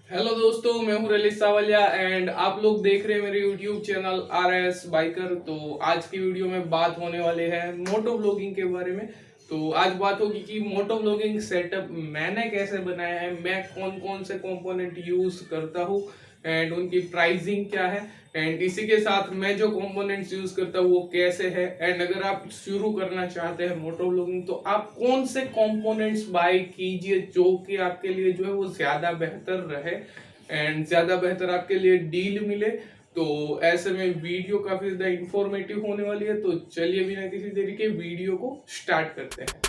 Hello दोस्तों, मैं हूं रलिश सावलिया एंड आप लोग देख रहे हैं मेरे यूट्यूब चैनल RS बाइकर। तो आज की वीडियो में बात होने वाले है मोटो व्लॉगिंग के बारे में। तो आज बात होगी कि मोटो व्लॉगिंग सेटअप मैंने कैसे बनाया है, मैं कौन कौन से कंपोनेंट यूज करता हूँ एंड उनकी प्राइसिंग क्या है एंड इसी के साथ मैं जो कंपोनेंट्स यूज करता हूँ वो कैसे है। एंड अगर आप शुरू करना चाहते हैं मोटो व्लॉगिंग तो आप कौन से कंपोनेंट्स बाय कीजिए जो कि आपके लिए जो है वो ज्यादा बेहतर रहे एंड ज्यादा बेहतर आपके लिए डील मिले। तो ऐसे में वीडियो काफी ज्यादा इंफॉर्मेटिव होने वाली है। तो चलिए बिना किसी देरी के वीडियो को स्टार्ट करते हैं।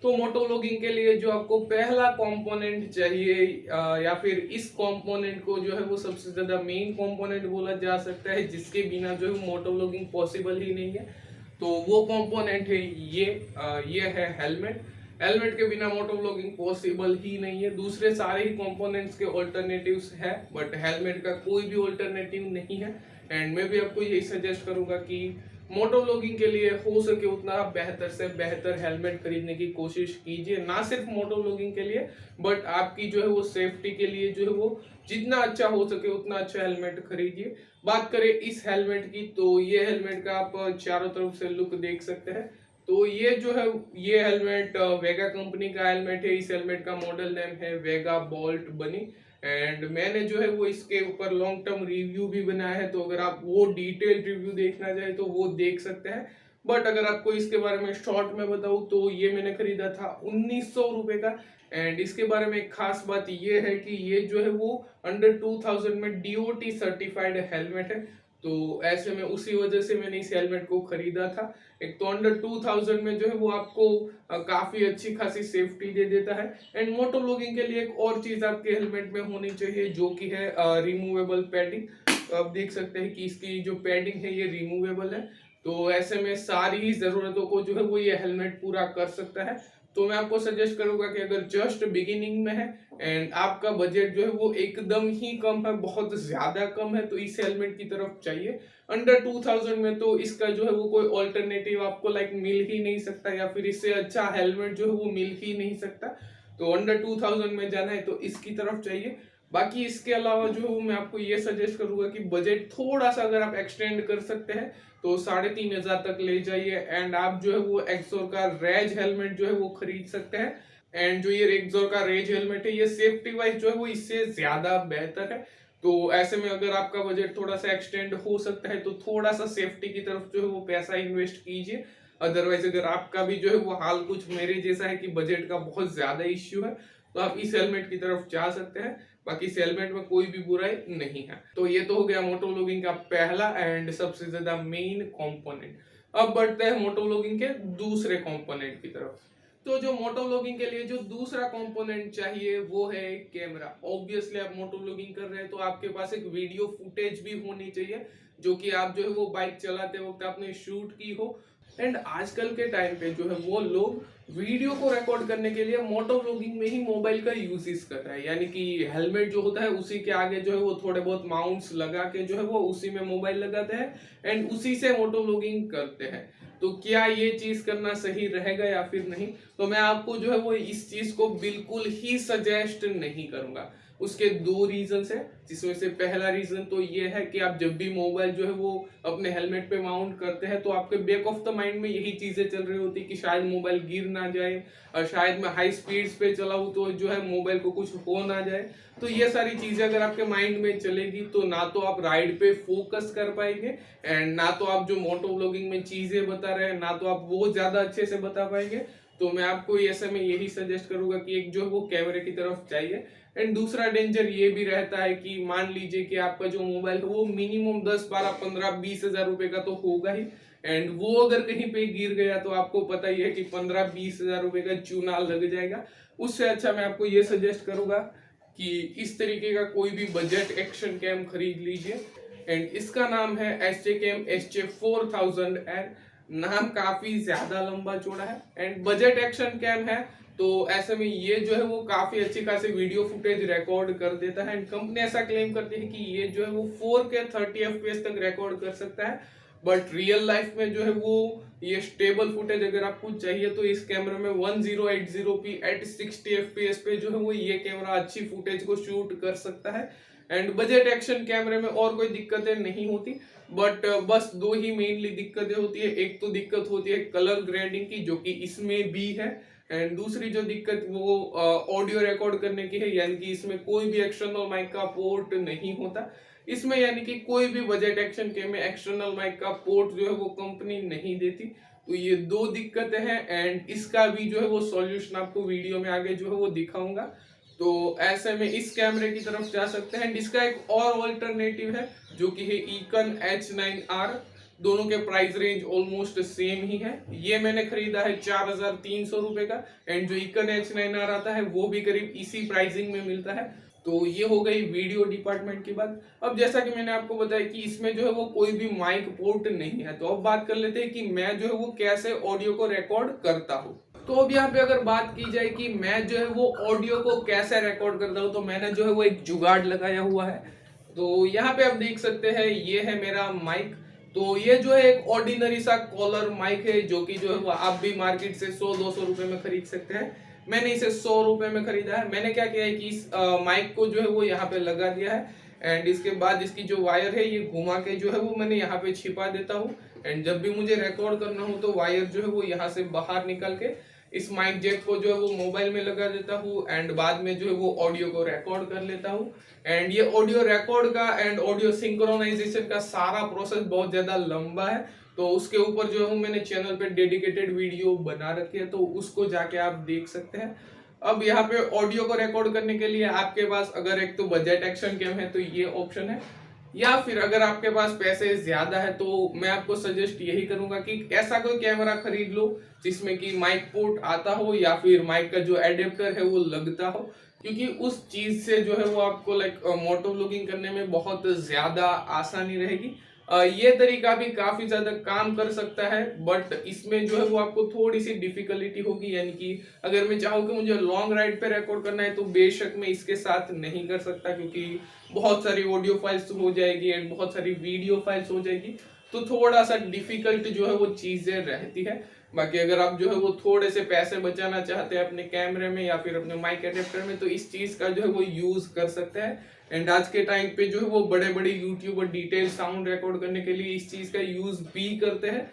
तो मोटो व्लॉगिंग के लिए जो आपको पहला कंपोनेंट चाहिए या फिर इस कंपोनेंट को जो है वो सबसे ज्यादा मेन कंपोनेंट बोला जा सकता है, जिसके बिना जो है मोटो व्लॉगिंग पॉसिबल ही नहीं है। तो वो कंपोनेंट है ये है हेलमेट। हेलमेट के बिना मोटो व्लॉगिंग पॉसिबल ही नहीं है। दूसरे सारे ही कंपोनेंट्स के ऑल्टरनेटिव्स है बट हेलमेट का कोई भी ऑल्टरनेटिव नहीं है। एंड मैं भी आपको यही सजेस्ट करूंगा कि मोटो व्लॉगिंग के लिए हो सके उतना बेहतर से बेहतर हेलमेट खरीदने की कोशिश कीजिए, ना सिर्फ मोटो व्लॉगिंग के लिए बट आपकी जो है वो सेफ्टी के लिए जो है वो जितना अच्छा हो सके उतना अच्छा हेलमेट खरीदिए। बात करें इस हेलमेट की तो ये हेलमेट का आप चारों तरफ से लुक देख सकते हैं। तो ये जो है ये हेलमेट वेगा कंपनी का हेलमेट है। इस हेलमेट का मॉडल नेम है वेगा बोल्ट बनी एंड मैंने जो है वो इसके ऊपर लॉन्ग टर्म रिव्यू भी बनाया है। तो अगर आप वो डिटेल रिव्यू देखना चाहे तो वो देख सकते हैं। बट अगर आपको इसके बारे में शॉर्ट में बताऊं तो ये मैंने खरीदा था 1900 रुपए का। एंड इसके बारे में एक खास बात ये है कि ये जो है वो अंडर 2000 में DOT सर्टिफाइड हेलमेट है। तो ऐसे में उसी वजह से मैंने इस हेलमेट को खरीदा था। एक तो अंडर 2000 में जो है वो आपको काफी अच्छी खासी सेफ्टी दे देता है। एंड मोटो व्लॉगिंग के लिए एक और चीज आपके हेलमेट में होनी चाहिए जो कि है रिमूवेबल पैडिंग। तो आप देख सकते हैं कि इसकी जो पैडिंग है ये रिमूवेबल है। तो ऐसे में सारी जरूरतों को जो है वो ये हेलमेट पूरा कर सकता है। तो मैं आपको सजेस्ट करूंगा कि अगर जस्ट बिगिनिंग में है एंड आपका बजट जो है वो एकदम ही कम है, बहुत ज्यादा कम है, तो इस हेलमेट की तरफ चाहिए। अंडर 2000 में तो इसका जो है वो कोई ऑल्टरनेटिव आपको लाइक मिल ही नहीं सकता या फिर इससे अच्छा हेलमेट जो है वो मिल ही नहीं सकता। तो अंडर 2000 में जाना है तो इसकी तरफ चाहिए। बाकी इसके अलावा जो है मैं आपको ये सजेस्ट करूंगा कि बजट थोड़ा सा अगर आप एक्सटेंड कर सकते हैं तो 3500 तक ले जाइए एंड आप जो है वो एक्सोर का रेज हेलमेट जो है वो खरीद सकते हैं। एंड जो ये एक्सोर का रेज हेलमेट है ये सेफ्टी वाइज जो है वो इससे ज्यादा बेहतर है। तो ऐसे में अगर आपका बजट थोड़ा सा एक्सटेंड हो सकता है तो थोड़ा सा सेफ्टी की तरफ जो है वो पैसा इन्वेस्ट कीजिए। अदरवाइज अगर आपका भी जो है वो हाल कुछ मेरे जैसा है कि बजट का बहुत ज्यादा इश्यू है तो आप इस हेलमेट की तरफ जा सकते हैं। बाकी इस हेलमेट में कोई भी बुराई नहीं है। तो ये तो हो गया मोटो व्लॉगिंग का पहला एंड सबसे ज्यादा मेन कंपोनेंट। अब बढ़ते हैं मोटो व्लॉगिंग के दूसरे कंपोनेंट की तरफ। तो जो मोटो व्लॉगिंग के लिए जो दूसरा कंपोनेंट चाहिए वो है कैमरा। ऑब्वियसली आप मोटो व्लॉगिंग कर रहे हैं तो आपके पास एक वीडियो फुटेज भी होनी चाहिए जो कि आप जो है वो बाइक चलाते वक्त आपने शूट की हो। एंड आजकल के टाइम पे जो है वो लोग वीडियो को रिकॉर्ड करने के लिए मोटो व्लॉगिंग में ही मोबाइल का यूज कर रहा है, यानी कि हेलमेट जो होता है उसी के आगे जो है वो थोड़े बहुत माउंट्स लगा के जो है वो उसी में मोबाइल लगाते हैं एंड उसी से मोटो व्लॉगिंग करते हैं। तो क्या ये चीज करना सही रहेगा या फिर नहीं, तो मैं आपको जो है वो इस चीज को बिल्कुल ही सजेस्ट नहीं करूंगा। उसके दो रीजन है, जिसमें से पहला रीजन तो ये है कि आप जब भी मोबाइल जो है वो अपने हेलमेट पे माउंट करते हैं तो आपके बैक ऑफ द माइंड में यही चीजें चल रही होती कि शायद मोबाइल गिर ना जाए और शायद मैं हाई स्पीड्स पे चलाऊं तो जो है मोबाइल को कुछ हो ना जाए। तो ये सारी चीजें अगर आपके माइंड में चलेगी तो ना तो आप राइड पे फोकस कर पाएंगे एंड ना तो आप जो मोटो व्लॉगिंग में चीजें बता रहे हैं ना तो आप वो ज्यादा अच्छे से बता पाएंगे। तो मैं आपको ऐसे में यही सजेस्ट करूंगा कि एक जो है वो कैमरे की तरफ चाहिए। एंड दूसरा डेंजर ये भी रहता है कि मान लीजिए कि आपका जो मोबाइल है वो मिनिमम 10 12 15 20 हजार रुपए का तो होगा ही एंड वो अगर कहीं पे गिर गया तो आपको पता ही है कि 15 20 हजार रुपए का चूना लग जाएगा। उससे अच्छा मैं आपको ये सजेस्ट करूंगा कि इस तरीके का कोई भी बजट एक्शन कैम खरीद लीजिए एंड इसका नाम है SJ कैम SJ4000 एंड नाम काफी ज्यादा लंबा चौड़ा है एंड बजट एक्शन कैम है। तो ऐसे में ये जो है वो काफी अच्छी खासी वीडियो फुटेज रिकॉर्ड कर देता है एंड कंपनी ऐसा क्लेम करती है कि ये जो है वो 4K 30 FPS तक रिकॉर्ड कर सकता है। बट रियल लाइफ में जो है वो ये स्टेबल फुटेज अगर आपको चाहिए तो इस कैमरे में 1080p एट 60 fps पे जो है वो ये कैमरा अच्छी फुटेज को शूट कर सकता है। एंड बजट एक्शन कैमरे में और कोई दिक्कतें नहीं होती, बट बस दो ही मेनली दिक्कतें होती है। एक तो दिक्कत होती है कलर ग्रेडिंग की, जो कि इसमें भी है। एंड दूसरी जो दिक्कत वो ऑडियो रिकॉर्ड करने की है, यानी कि इसमें कोई भी एक्सटर्नल माइक का पोर्ट नहीं होता इसमें, यानी कि कोई भी बजट एक्शन के में एक्सटर्नल माइक का पोर्ट जो है वो कंपनी नहीं देती। तो ये दो दिक्कतें हैं, एंड इसका भी जो है वो सॉल्यूशन आपको वीडियो में आगे जो है वो दिखाऊंगा। तो ऐसे में इस कैमरे की तरफ जा सकते हैं। इसका एक और ऑल्टरनेटिव है जो कि है ईकन H9R। दोनों के प्राइस रेंज ऑलमोस्ट सेम ही है। ये मैंने खरीदा है 4300 रुपए का, एंड जो ईकन H9R आता है वो भी करीब इसी प्राइसिंग में मिलता है। तो ये हो गई वीडियो डिपार्टमेंट की बात। अब जैसा कि मैंने आपको बताया कि इसमें जो है वो कोई भी माइक पोर्ट नहीं है, तो अब बात कर लेते हैं कि मैं जो है वो कैसे ऑडियो को रिकॉर्ड करता हूँ। तो अब यहाँ पे अगर बात की जाए कि मैं जो है वो ऑडियो को कैसे रिकॉर्ड करता हूँ, तो मैंने जो है वो एक जुगाड़ लगाया हुआ है। तो यहाँ पे आप देख सकते हैं ये है मेरा माइक। तो ये जो है एक ऑर्डिनरी सा कॉलर माइक है, जो कि जो है वो आप भी मार्केट से 100-200 रुपए में खरीद सकते हैं। मैंने इसे 100 रुपए में खरीदा है। मैंने क्या किया है कि इस माइक को जो है वो यहाँ पे लगा दिया है, एंड इसके बाद इसकी जो वायर है ये घुमा के जो है वो मैंने यहाँ पे छिपा देता हूँ। एंड जब भी मुझे रिकॉर्ड करना हो तो वायर जो है वो यहाँ से बाहर निकल के इस माइक जैक को जो है वो मोबाइल में लगा देता हूँ, एंड बाद में जो है वो ऑडियो को रिकॉर्ड कर लेता हूँ। एंड ये ऑडियो रिकॉर्ड का एंड ऑडियो सिंक्रोनाइजेशन का सारा प्रोसेस बहुत ज्यादा लंबा है, तो उसके ऊपर जो है मैंने चैनल पे डेडिकेटेड वीडियो बना रखी है, तो उसको जाके आप देख सकते हैं। अब यहाँ पे ऑडियो को रिकॉर्ड करने के लिए आपके पास अगर एक तो बजट एक्शन कैम है तो ये ऑप्शन है, या फिर अगर आपके पास पैसे ज्यादा है तो मैं आपको सजेस्ट यही करूंगा कि ऐसा कोई कैमरा खरीद लो जिसमें कि माइक पोर्ट आता हो, या फिर माइक का जो एडेप्टर है वो लगता हो, क्योंकि उस चीज से जो है वो आपको मोटो व्लॉगिंग करने में बहुत ज्यादा आसानी रहेगी। ये तरीका भी काफी ज्यादा काम कर सकता है, बट इसमें जो है वो आपको थोड़ी सी डिफिकल्टी होगी। यानी कि अगर मैं चाहूँ कि मुझे लॉन्ग राइड पे रिकॉर्ड करना है तो बेशक मैं इसके साथ नहीं कर सकता, क्योंकि बहुत सारी ऑडियो फाइल्स हो जाएगी एंड बहुत सारी वीडियो फाइल्स हो जाएगी, तो थोड़ा सा डिफिकल्ट जो है वो चीजें रहती है। बाकी अगर आप जो है वो थोड़े से पैसे बचाना चाहते हैं अपने कैमरे में या फिर अपने माइक एडेप्टर में, तो इस चीज का जो है वो यूज कर सकते हैं। एंड आज के टाइम पे जो है वो बड़े बड़े यूट्यूबर डिटेल साउंड रिकॉर्ड करने के लिए इस चीज का यूज भी करते हैं।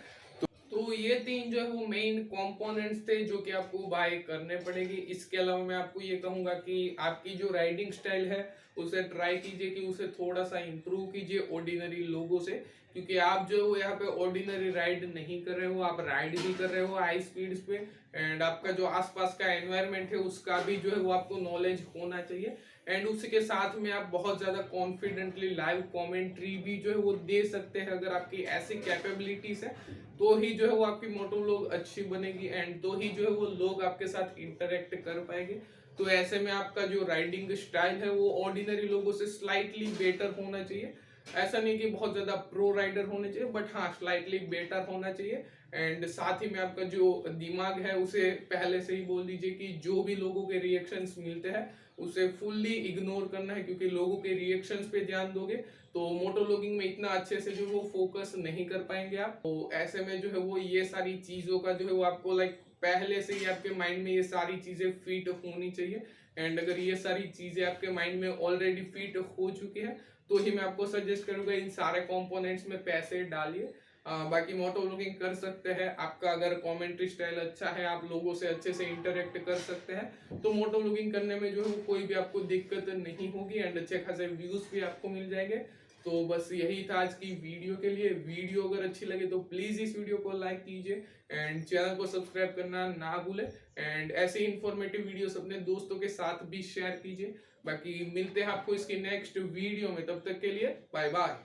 तो ये तीन जो है वो मेन कंपोनेंट्स थे जो कि आपको बाय करने पड़ेगी। इसके अलावा मैं आपको ये कहूंगा कि आपकी जो राइडिंग स्टाइल है उसे ट्राई कीजिए कि उसे थोड़ा सा इंप्रूव कीजिए ऑर्डिनरी लोगों से, क्योंकि आप जो यहाँ पे ऑर्डिनरी राइड नहीं कर रहे हो, आप राइड भी कर रहे हो हाई स्पीड पे, एंड आपका जो आसपास का एनवायरनमेंट है उसका भी जो है वो आपको नॉलेज होना चाहिए। एंड उसके साथ में आप बहुत ज्यादा कॉन्फिडेंटली लाइव कमेंट्री भी जो है वो दे सकते हैं। अगर आपकी ऐसी कैपेबिलिटीज है तो ही जो है वो आपकी मोटो व्लॉग अच्छी बनेगी, एंड तो ही जो है वो लोग आपके साथ इंटरेक्ट कर पाएंगे। तो ऐसे में आपका जो राइडिंग स्टाइल है वो ऑर्डिनरी लोगों से स्लाइटली बेटर होना चाहिए। ऐसा नहीं कि बहुत ज्यादा प्रो राइडर होने चाहिए, बट हाँ स्लाइटली बेटर होना चाहिए। एंड साथ ही में आपका जो दिमाग है उसे पहले से ही बोल दीजिए कि जो भी लोगों के रिएक्शंस मिलते हैं उसे फुल्ली इग्नोर करना है, क्योंकि लोगों के रिएक्शंस पे ध्यान दोगे तो मोटो व्लॉगिंग में इतना अच्छे से जो वो फोकस नहीं कर पाएंगे आप। तो ऐसे में जो है वो ये सारी चीजों का जो है वो आपको पहले से ही आपके माइंड में ये सारी चीजें फिट होनी चाहिए। एंड अगर ये सारी चीजें आपके माइंड में ऑलरेडी फिट हो चुकी है तो ही मैं आपको सजेस्ट करूंगा इन सारे कंपोनेंट्स में पैसे डालिए। बाकी मोटो व्लॉगिंग कर सकते हैं, आपका अगर कमेंट्री स्टाइल अच्छा है, आप लोगों से अच्छे से इंटरेक्ट कर सकते हैं, तो मोटो व्लॉगिंग करने में जो है कोई भी आपको दिक्कत नहीं होगी, एंड अच्छे खासे व्यूज भी आपको मिल जाएंगे। तो बस यही था आज की वीडियो के लिए। वीडियो अगर अच्छी लगे तो प्लीज इस वीडियो को लाइक कीजिए एंड चैनल को सब्सक्राइब करना ना भूले, एंड ऐसे इंफॉर्मेटिव वीडियोस अपने दोस्तों के साथ भी शेयर कीजिए। बाकी मिलते हैं आपको इसकी नेक्स्ट वीडियो में, तब तक के लिए बाय बाय।